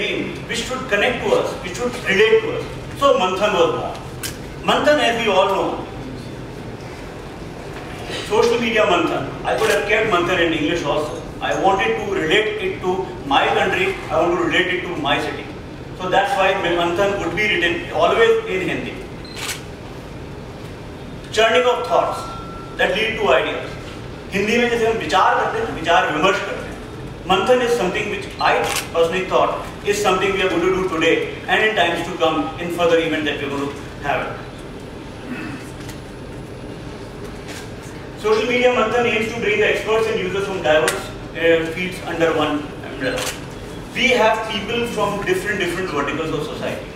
name which should connect to us, which should relate to us. So Manthan was born. Manthan, as we all know, social media Manthan. I could have kept Manthan in English also. I wanted to relate it to my country, I want to relate it to my city. So that's why Manthan would be written always in Hindi. Churning of thoughts that lead to ideas. Hindi में जैसे हम विचार करते हैं, विचार विमर्श करते हैं. Manthan is something which I personally thought is something we are going to do today and in times to come in further events that we are going to have. Social media Manthan aims to bring the experts and users from diverse fields under one umbrella. We have people from different verticals of society.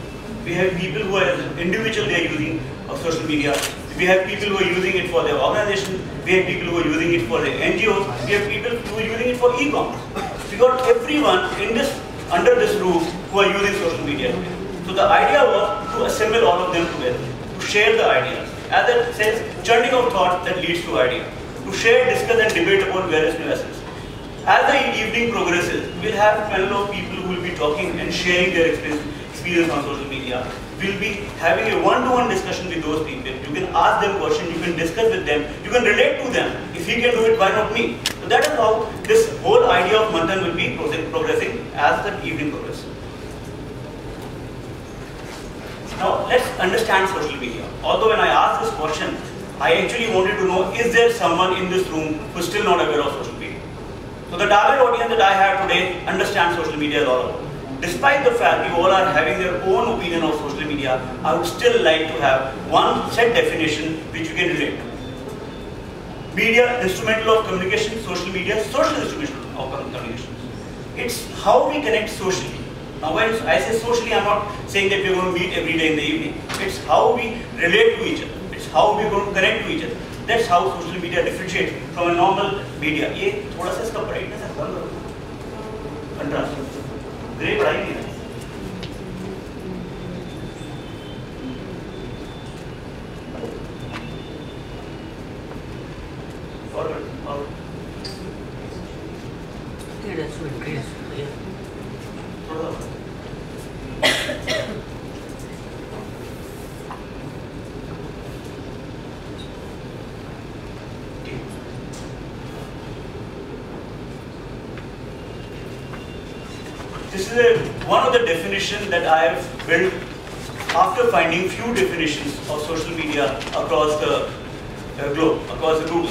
We have people who are individual, they are using social media. We have people who are using it for their organization. We have people who are using it for their NGOs. We have people who are using it for e-commerce. We got everyone in this under this roof who are using social media today. So the idea was to assemble all of them together, to share the ideas. As it says, churning of thought that leads to ideas. To share, discuss and debate about various nuances. As the evening progresses, we'll have a panel of people who will be talking and sharing their experience on social media. We'll be having a one-to-one discussion with those people. You can ask them questions, you can discuss with them, you can relate to them. If he can do it, why not me? So that is how this whole idea of Manthan will be progressing as the evening progresses. Now let's understand social media. Although when I asked this question, I actually wanted to know, is there someone in this room who is still not aware of social media? So the target audience that I have today understands social media is all about. Despite the fact you all are having their own opinion of social media, I would still like to have one set definition which you can relate to. Media, instrumental of communication, social media, social instrumental of communication. It's how we connect socially. Now when I say socially, I'm not saying that we're going to meet every day in the evening. It's how we relate to each other. It's how we're going to connect to each other. That's how social media differentiates from a normal media. ये थोड़ा सा इसका brightness है बंद करो. Contrast. Grey बढ़ाई नहीं है. Forward. Yeah, that's what increase. Yeah. थोड़ा. This is one of the definitions that I have built after finding few definitions of social media across the globe, across the Google.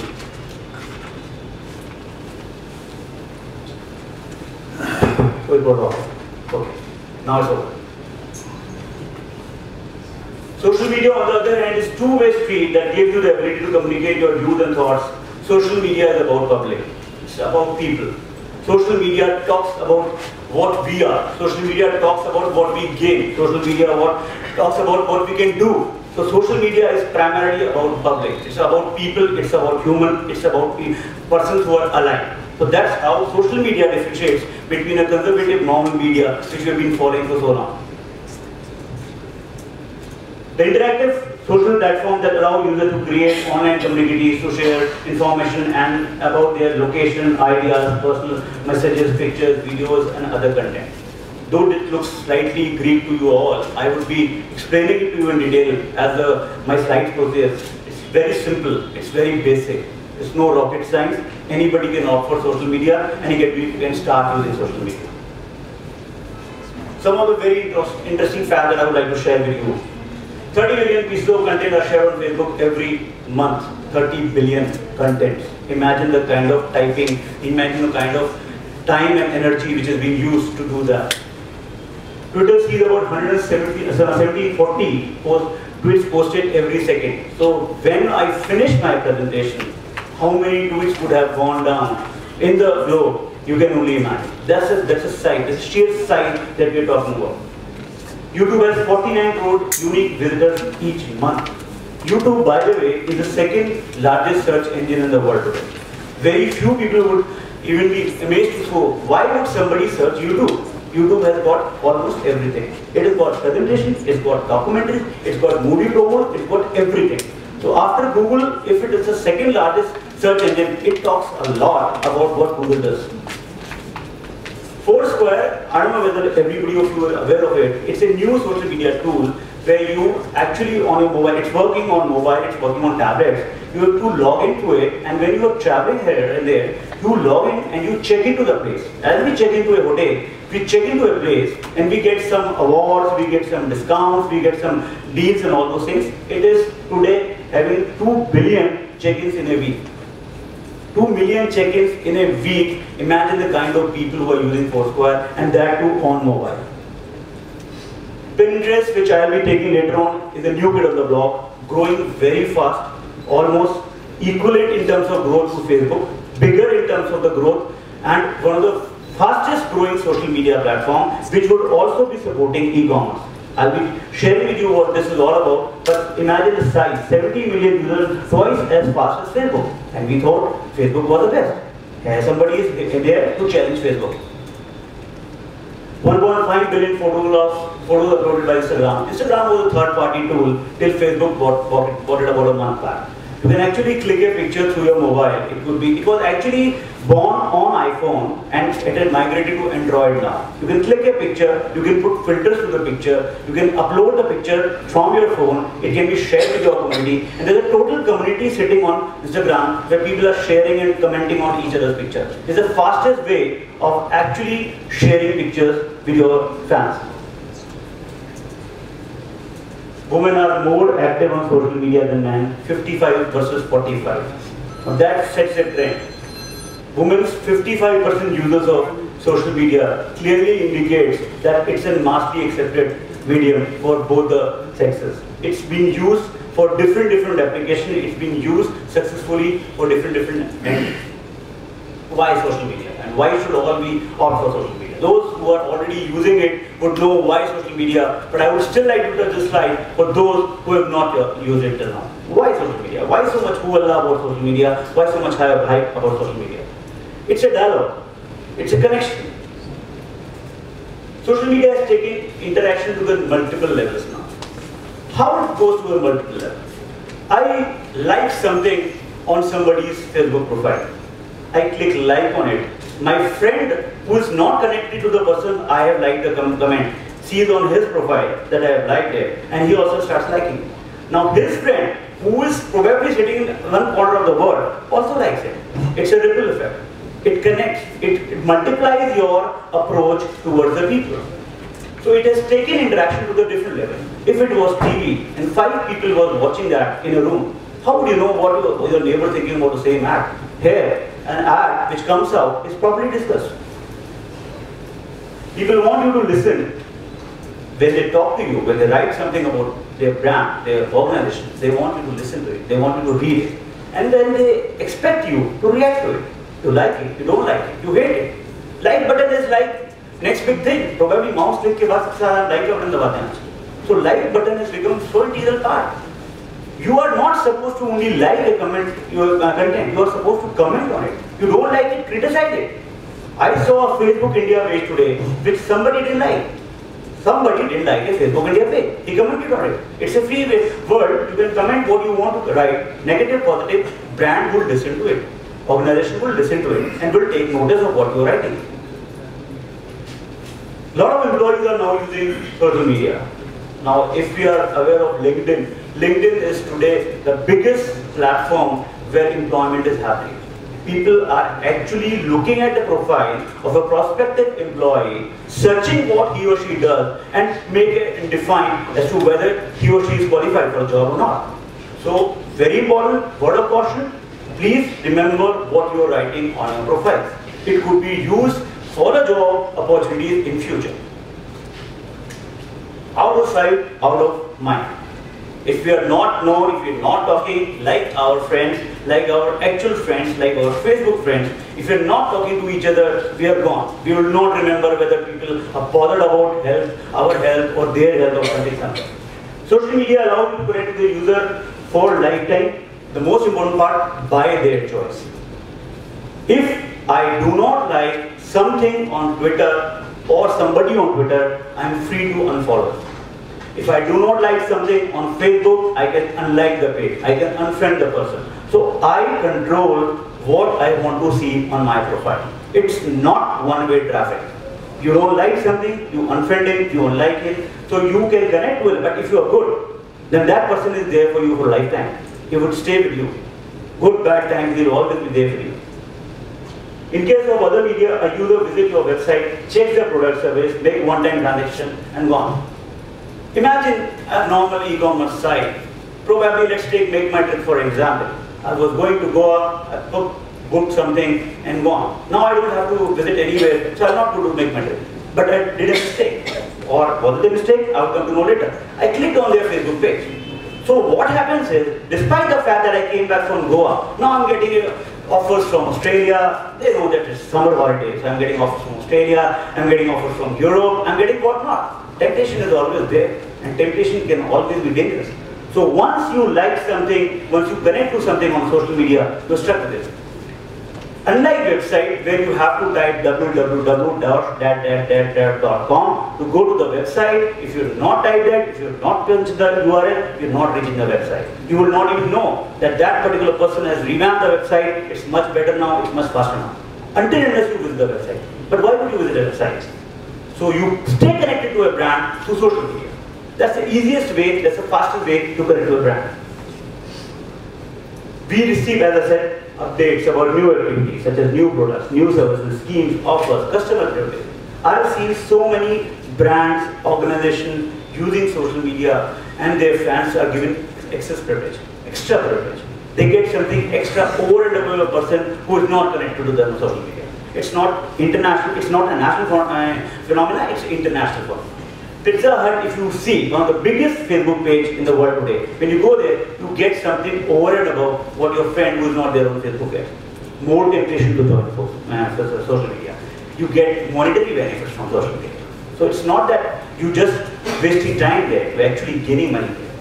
So it got off. Okay. Now it's over. Social media, on the other hand, is a two-way street that gives you the ability to communicate your views and thoughts. Social media is about public. It's about people. Social media talks about what we are. Social media talks about what we gain. Social media talks about what we can do. So social media is primarily about public. It's about people, it's about human, it's about persons who are aligned. So that's how social media differentiates between a conservative normal media which we have been following for so long. The interactive social platforms that allow users to create online communities to share information and about their location, ideas, personal messages, pictures, videos and other content. Though it looks slightly Greek to you all, I would be explaining it to you in detail as my slides proceed. It's very simple, it's very basic. It's no rocket science. Anybody can opt for social media and you can start using social media. Some of the very interesting facts that I would like to share with you. 30 million pieces of content are shared on Facebook every month. 30 billion contents. Imagine the kind of typing, imagine the kind of time and energy which is being used to do that. Twitter sees about 140 tweets posted every second. So when I finish my presentation, how many tweets would have gone down in the globe? You can only imagine. That's a size, that's a sheer size that we are talking about. YouTube has 49 crore unique visitors each month. YouTube, by the way, is the second largest search engine in the world today. Very few people would even be amazed to know why would somebody search YouTube? YouTube has got almost everything. It has got presentation, it's got documentaries, it's got movie promo, it's got everything. So after Google, if it is the second largest search engine, it talks a lot about what Google does. Foursquare I don't know whether everybody of you are aware of it. It's a new social media tool where you actually on your mobile, it's working on mobile, it's working on tablets. You have to log into it, and when you are traveling here and there, you log in and you check into the place. As we check into a hotel, we check into a place and we get some awards, we get some discounts, we get some deals and all those things. It is today having 2 billion check-ins in a week. 2 million check-ins in a week. Imagine the kind of people who are using Foursquare, and that too on mobile. Pinterest, which I will be taking later on, is a new kid on the block, growing very fast, almost equivalent in terms of growth to Facebook, bigger in terms of the growth, and one of the fastest growing social media platform, which would also be supporting e-commerce. I'll be sharing with you what this is all about, but imagine the size, 70 million users, twice as fast as Facebook. And we thought Facebook was the best. Here somebody is there to challenge Facebook. 1.5 billion photos uploaded by Instagram. Instagram was a third-party tool till Facebook bought it about a month back. You can actually click a picture through your mobile. It was actually born on iPhone and it had migrated to Android now. You can click a picture, you can put filters to the picture, you can upload the picture from your phone, it can be shared with your community, and there's a total community sitting on Instagram where people are sharing and commenting on each other's pictures. It's the fastest way of actually sharing pictures with your fans. Women are more active on social media than men, 55 versus 45. Now that sets a trend. Women's 55% users of social media clearly indicates that it's a massively accepted medium for both the sexes. It's being used for different applications. It's being used successfully for different ends. Why social media? And why should all be opt for social media? Those who are already using it would know why social media, but I would still like to touch this slide for those who have not used it till now. Why social media? Why so much hoopla about social media? Why so much hype about social media? It's a dialogue. It's a connection. Social media has taken interaction to the multiple levels now. How it goes to the multiple levels? I like something on somebody's Facebook profile. I click like on it. My friend who is not connected to the person I have liked the comment sees on his profile that I have liked it, and he also starts liking it. Now his friend, who is probably sitting in one corner of the world, also likes it. It's a ripple effect. It connects, it multiplies your approach towards the people. So it has taken interaction to the different level. If it was TV and 5 people were watching that in a room, how would you know what your neighbor thinking about the same ad? Here, an ad which comes out is properly discussed. People want you to listen when they talk to you, when they write something about their brand, their organization. They want you to listen to it, they want you to read it. And then they expect you to react to it. You like it, you don't like it, you hate it. Like button is like next big thing. Probably mouse click के बाद सबसे ज़्यादा like का button दबाते हैं. So like button has become so integral part. You are not supposed to only like a comment, your content. You are supposed to comment on it. You don't like it, criticize it. I saw a Facebook India page today which somebody didn't like. Somebody didn't like a Facebook India page. He commented on it. It's a free world. You can comment what you want to write. Negative, positive. Brand will listen to it. Organization will listen to it and will take notice of what you are writing. A lot of employees are now using social media. Now, if we are aware of LinkedIn, LinkedIn is today the biggest platform where employment is happening. People are actually looking at the profile of a prospective employee, searching what he or she does, and make it define as to whether he or she is qualified for a job or not. So, very important word of caution. Please remember what you are writing on your profile. It could be used for a job opportunities in future. Out of sight, out of mind. If we are not known, if we are not talking like our friends, like our actual friends, like our Facebook friends, if we are not talking to each other, we are gone. We will not remember whether people are bothered about health, our health, or their health, or something. Social media allows you to connect with the user for lifetime. The most important part, by their choice. If I do not like something on Twitter or somebody on Twitter, I am free to unfollow. If I do not like something on Facebook, I can unlike the page. I can unfriend the person. So I control what I want to see on my profile. It's not one-way traffic. You don't like something, you unfriend him, you don't like him, so you can connect with him. But if you are good, then that person is there for you for lifetime. He would stay with you. Good, bad times, he will always be there for you. In case of other media, a user visits your website, checks the product service, make one-time transaction, and gone. Imagine a normal e-commerce site. Probably, let's take Make My Trip for example. I was going to Goa, I booked something, and gone. Now I don't have to visit anywhere, so I'm not going to Make My Trip. But I did a mistake. Or was it a mistake? I will come to know later. I clicked on their Facebook page. So what happens is, despite the fact that I came back from Goa, now I'm getting offers from Australia. They know that it's summer holidays. I'm getting offers from Australia. I'm getting offers from Europe. I'm getting whatnot. Temptation is always there, and temptation can always be dangerous. So once you like something, once you connect to something on social media, you're stuck with it. Unlike website where you have to type www.com to go to the website, if you not type that, if you not punch the URL, you're not reaching the website. You will not even know that that particular person has revamped the website, it's much better now, it's much faster now. Until unless you visit the website. But why would you visit a website? So you stay connected to a brand through social media. That's the easiest way, that's the fastest way to connect to a brand. We receive, as I said, updates about new activities such as new products, new services, schemes, offers, customer privilege. I've seen so many brands, organizations using social media and their fans are given excess privilege, extra privilege. They get something extra over and above a person who is not connected to them on social media. It's not international, it's not a national phenomenon, it's international phenomenon. Pizza Hut, if you see, one of the biggest Facebook page in the world today, when you go there, you get something over and above what your friend who is not there on Facebook gets. More temptation to join social media. You get monetary benefits from social media. So it's not that you just wasting time there, you're actually gaining money there.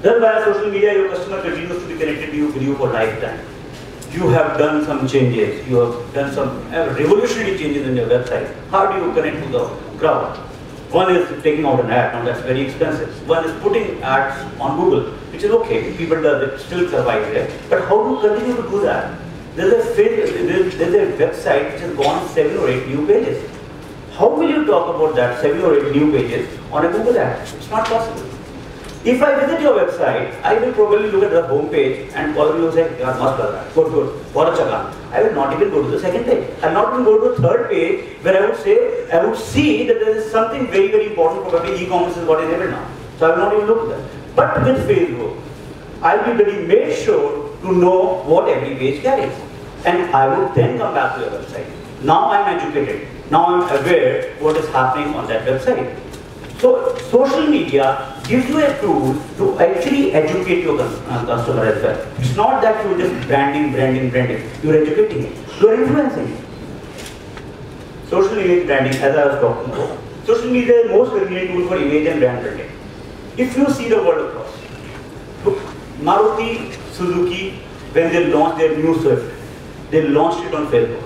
Then via social media, your customer continues to be connected to you with you for lifetime. You have done some changes, you have done some revolutionary changes in your website. How do you connect to the crowd? One is taking out an ad, now that's very expensive. One is putting ads on Google, which is okay, people do it, still survive there. But how do you continue to do that? There's a website which has gone 7 or 8 new pages. How will you talk about that 7 or 8 new pages on a Google ad? It's not possible. If I visit your website, I will probably look at the home page and probably say, good, I will not even go to the second page. I will not even go to the third page where I would see that there is something very, very important, probably e-commerce is what is enabled now. So I will not even look at that. But with Facebook, I will be very made sure to know what every page carries. And I would then come back to your website. Now I am educated. Now I am aware what is happening on that website. So social media gives you a tool to actually educate your customer as well. It's not that you're just branding. You're educating it. You're influencing it. Social image branding, as I was talking about. Social media is the most convenient tool for image and brand building. If you see the world across, look, Maruti Suzuki, when they launched their new Swift, they launched it on Facebook.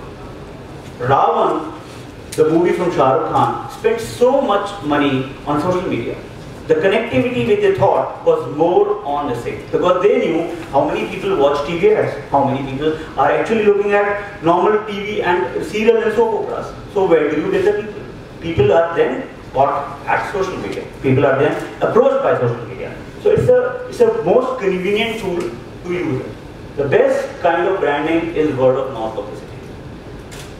Ravan, the movie from Shah Rukh Khan, spent so much money on social media. The connectivity which they thought was more on the same. Because they knew how many people watch TV ads, how many people are actually looking at normal TV and serials and soap operas. So where do you get the people? People are then caught at social media. People are then approached by social media. So it's a most convenient tool to use. The best kind of branding is word of mouth publicity.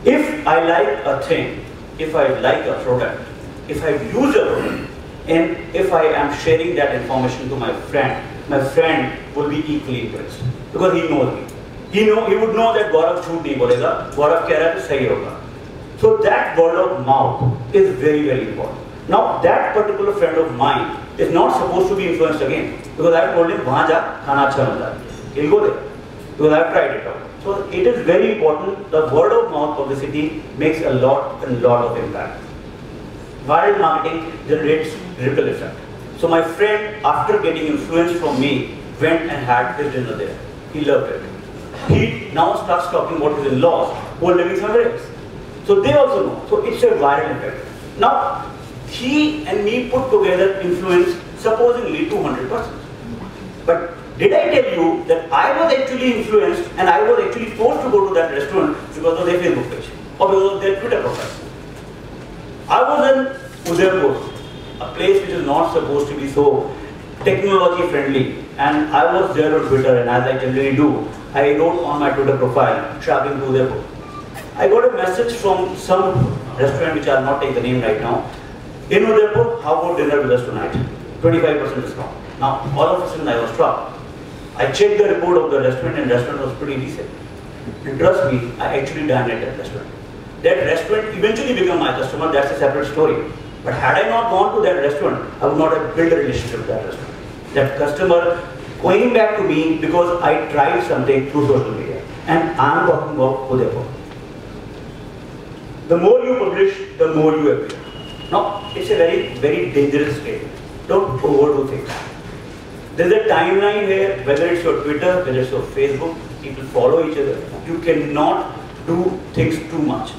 If I like a thing, if I like a product, if I use a product, and if I am sharing that information to my friend will be equally impressed because he knows me. He would know that Gaurav झूठ नहीं बोलेगा, Gaurav कह रहा है तो सही होगा. So that word of mouth is very, very important. Now that particular friend of mine is not supposed to be influenced again because I have told him वहाँ जा खाना अच्छा बनता है. He'll go there because I have tried it out. So it is very important. The word of mouth publicity makes a lot of impact. Viral marketing generates ripple effect. So my friend, after getting influence from me, went and had his dinner there. He loved it. He now starts talking about his in-laws who are living somewhere else. So they also know. So it's a viral effect. Now, he and me put together influence supposedly 200%. But did I tell you that I was actually influenced and I was actually forced to go to that restaurant because of their Facebook page or because of their Twitter profile? I was in Udaipur, a place which is not supposed to be so technology friendly, and I was there on Twitter, and as I generally do, I wrote on my Twitter profile, traveling to Udaipur. I got a message from some restaurant which I will not take the name right now. In Udaipur, how about dinner with us tonight? 25% discount. Now, all of a sudden I was struck. I checked the report of the restaurant, and the restaurant was pretty decent. And trust me, I actually dined at that restaurant. That restaurant eventually became my customer, that's a separate story. But had I not gone to that restaurant, I would not have built a relationship with that restaurant. That customer going back to me because I tried something through social media. And I am talking about Udaipur. The more you publish, the more you appear. Now, it's a very, very dangerous statement. Don't overdo things. There's a timeline here, whether it's your Twitter, whether it's your Facebook, people follow each other. You cannot do things too much.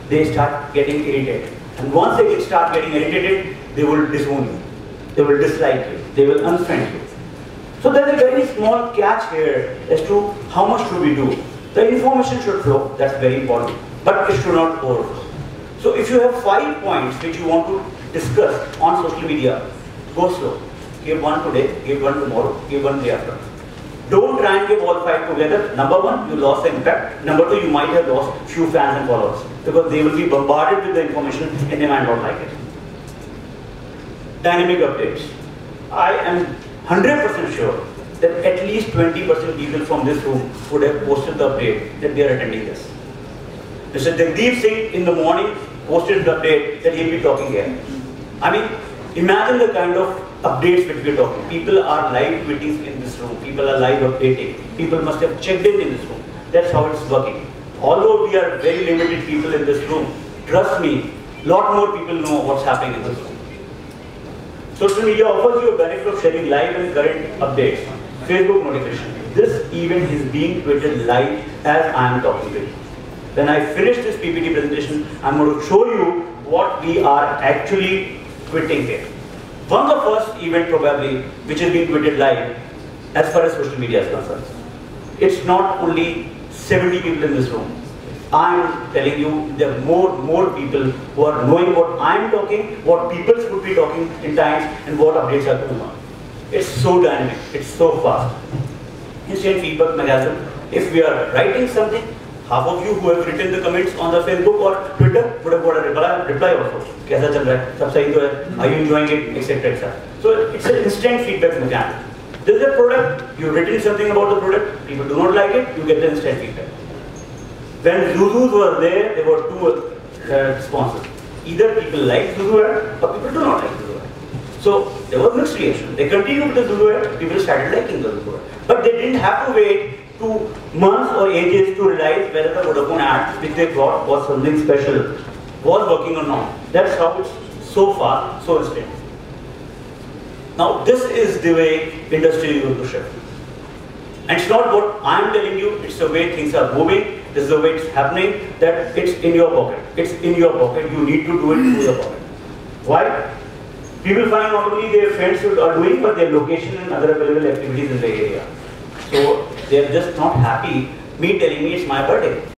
They start getting irritated. And once they start getting irritated, they will disown you. They will dislike you. They will unfriend you. So there's a very small catch here as to how much should we do. The information should flow, that's very important, but it should not overflow. So if you have 5 points which you want to discuss on social media, go slow. Give one today, give one tomorrow, give one day after. Don't try and give all 5 together. Number 1, you lost the impact. Number 2, you might have lost few fans and followers because they will be bombarded with the information and they might not like it. Dynamic updates. I am 100% sure that at least 20% people from this room would have posted the update that they are attending this. Mr. Jagdeep Singh in the morning posted the update that he'll be talking here. I mean, imagine the kind of updates which we're talking. People are live tweeting in this room. People are live updating. People must have checked in this room. That's how it's working. Although we are very limited people in this room, trust me, lot more people know what's happening in this room. Social media offers you a benefit of sharing live and current updates. Facebook notification. This event is being tweeted live as I am talking to you. When I finish this PPT presentation, I'm going to show you what we are actually tweeting here. One of the first event probably which is being tweeted live as far as social media is concerned. It's not only 70 people in this room. I'm telling you there are more people who are knowing what I'm talking, what people would be talking in times, and what updates are going on. It's so dynamic, it's so fast. Instant feedback mechanism. If we are writing something, half of you who have written the comments on the Facebook or Twitter would have got a reply also. Kaisa chal raha hai? Sab sahi to hai? Are you enjoying it? Etc. etc. So it's an instant feedback mechanism. This is a product, you've written something about the product, people do not like it, you get the instant feedback. When Zuzus were there were two responses. Either people like Zuzu ad or people do not like Zuzu ad. So there was mixed reaction. They continued with the Zuzu ad, people started liking the Zuzu ad. But they didn't have to wait 2 months or ages to realize whether the Vodafone ad, which they thought was something special, was working or not. That's how it's so far, so instant. Now this is the way industry is going to shift. And it's not what I'm telling you, it's the way things are moving, this is the way it's happening, that it's in your pocket. It's in your pocket, you need to do it through your pocket. Why? People find not only their friends are doing, but their location and other available activities in the area. So they are just not happy me telling me it's my birthday.